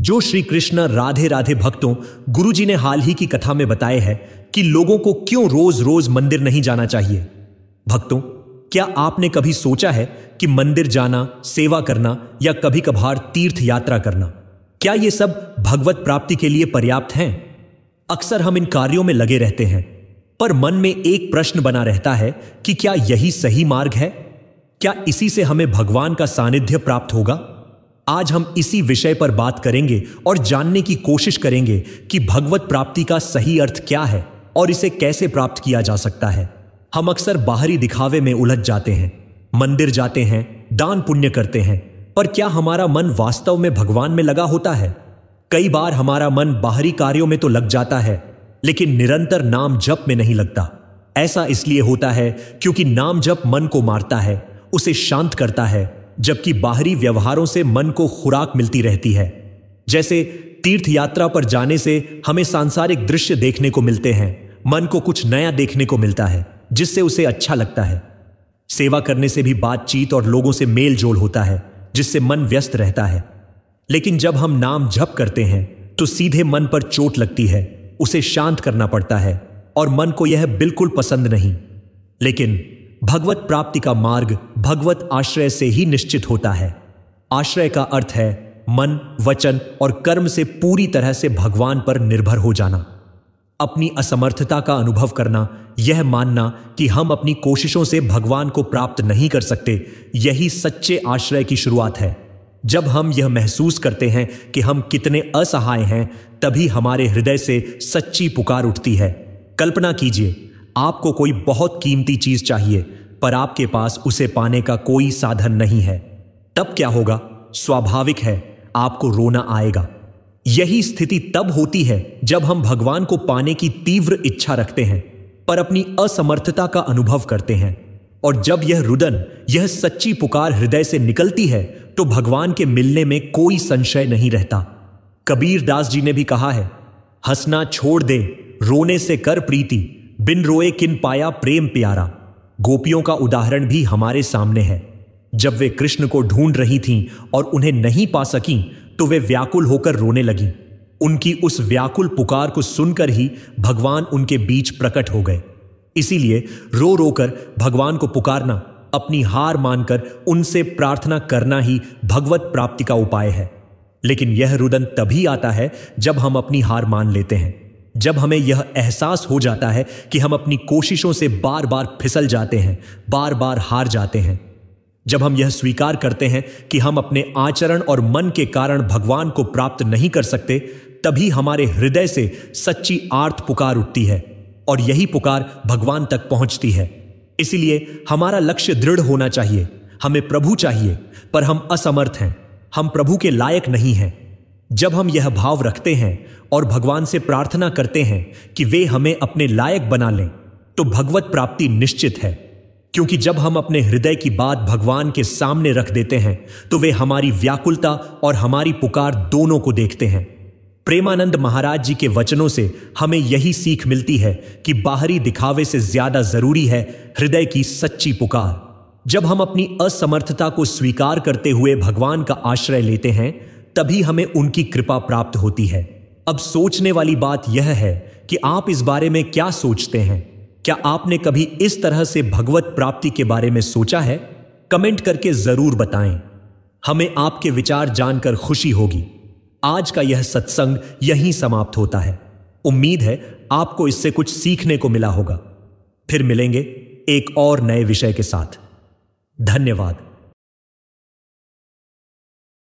जो श्री कृष्ण राधे राधे भक्तों, गुरुजी ने हाल ही की कथा में बताए है कि लोगों को क्यों रोज रोज मंदिर नहीं जाना चाहिए। भक्तों, क्या आपने कभी सोचा है कि मंदिर जाना, सेवा करना या कभी कभार तीर्थ यात्रा करना, क्या ये सब भगवत प्राप्ति के लिए पर्याप्त हैं? अक्सर हम इन कार्यों में लगे रहते हैं, पर मन में एक प्रश्न बना रहता है कि क्या यही सही मार्ग है? क्या इसी से हमें भगवान का सानिध्य प्राप्त होगा? आज हम इसी विषय पर बात करेंगे और जानने की कोशिश करेंगे कि भगवत प्राप्ति का सही अर्थ क्या है और इसे कैसे प्राप्त किया जा सकता है। हम अक्सर बाहरी दिखावे में उलझ जाते हैं, मंदिर जाते हैं, दान पुण्य करते हैं, पर क्या हमारा मन वास्तव में भगवान में लगा होता है? कई बार हमारा मन बाहरी कार्यों में तो लग जाता है, लेकिन निरंतर नाम जप में नहीं लगता। ऐसा इसलिए होता है क्योंकि नाम जप मन को मारता है, उसे शांत करता है, जबकि बाहरी व्यवहारों से मन को खुराक मिलती रहती है। जैसे तीर्थ यात्रा पर जाने से हमें सांसारिक दृश्य देखने को मिलते हैं, मन को कुछ नया देखने को मिलता है जिससे उसे अच्छा लगता है। सेवा करने से भी बातचीत और लोगों से मेल जोल होता है जिससे मन व्यस्त रहता है। लेकिन जब हम नाम जप करते हैं तो सीधे मन पर चोट लगती है, उसे शांत करना पड़ता है और मन को यह बिल्कुल पसंद नहीं। लेकिन भगवत प्राप्ति का मार्ग भगवत आश्रय से ही निश्चित होता है। आश्रय का अर्थ है मन, वचन और कर्म से पूरी तरह से भगवान पर निर्भर हो जाना। अपनी असमर्थता का अनुभव करना, यह मानना कि हम अपनी कोशिशों से भगवान को प्राप्त नहीं कर सकते, यही सच्चे आश्रय की शुरुआत है। जब हम यह महसूस करते हैं कि हम कितने असहाय हैं, तभी हमारे हृदय से सच्ची पुकार उठती है। कल्पना कीजिए, आपको कोई बहुत कीमती चीज चाहिए, पर आपके पास उसे पाने का कोई साधन नहीं है। तब क्या होगा? स्वाभाविक है, आपको रोना आएगा। यही स्थिति तब होती है जब हम भगवान को पाने की तीव्र इच्छा रखते हैं, पर अपनी असमर्थता का अनुभव करते हैं। और जब यह रुदन, यह सच्ची पुकार हृदय से निकलती है, तो भगवान के मिलने में कोई संशय नहीं रहता। कबीर दास जी ने भी कहा है, हंसना छोड़ दे, रोने से कर प्रीति, बिन रोए किन पाया प्रेम प्यारा। गोपियों का उदाहरण भी हमारे सामने है। जब वे कृष्ण को ढूंढ रही थीं और उन्हें नहीं पा सकीं, तो वे व्याकुल होकर रोने लगीं। उनकी उस व्याकुल पुकार को सुनकर ही भगवान उनके बीच प्रकट हो गए। इसीलिए रो रोकर भगवान को पुकारना, अपनी हार मानकर उनसे प्रार्थना करना ही भगवत प्राप्ति का उपाय है। लेकिन यह रुदन तभी आता है जब हम अपनी हार मान लेते हैं, जब हमें यह एहसास हो जाता है कि हम अपनी कोशिशों से बार बार फिसल जाते हैं, बार बार हार जाते हैं। जब हम यह स्वीकार करते हैं कि हम अपने आचरण और मन के कारण भगवान को प्राप्त नहीं कर सकते, तभी हमारे हृदय से सच्ची आर्त पुकार उठती है और यही पुकार भगवान तक पहुंचती है। इसीलिए हमारा लक्ष्य दृढ़ होना चाहिए। हमें प्रभु चाहिए, पर हम असमर्थ हैं, हम प्रभु के लायक नहीं हैं। जब हम यह भाव रखते हैं और भगवान से प्रार्थना करते हैं कि वे हमें अपने लायक बना लें, तो भगवत प्राप्ति निश्चित है। क्योंकि जब हम अपने हृदय की बात भगवान के सामने रख देते हैं, तो वे हमारी व्याकुलता और हमारी पुकार दोनों को देखते हैं। प्रेमानंद महाराज जी के वचनों से हमें यही सीख मिलती है कि बाहरी दिखावे से ज्यादा जरूरी है हृदय की सच्ची पुकार। जब हम अपनी असमर्थता को स्वीकार करते हुए भगवान का आश्रय लेते हैं, तभी हमें उनकी कृपा प्राप्त होती है। अब सोचने वाली बात यह है कि आप इस बारे में क्या सोचते हैं? क्या आपने कभी इस तरह से भगवत प्राप्ति के बारे में सोचा है? कमेंट करके जरूर बताएं। हमें आपके विचार जानकर खुशी होगी। आज का यह सत्संग यहीं समाप्त होता है। उम्मीद है आपको इससे कुछ सीखने को मिला होगा। फिर मिलेंगे एक और नए विषय के साथ। धन्यवाद।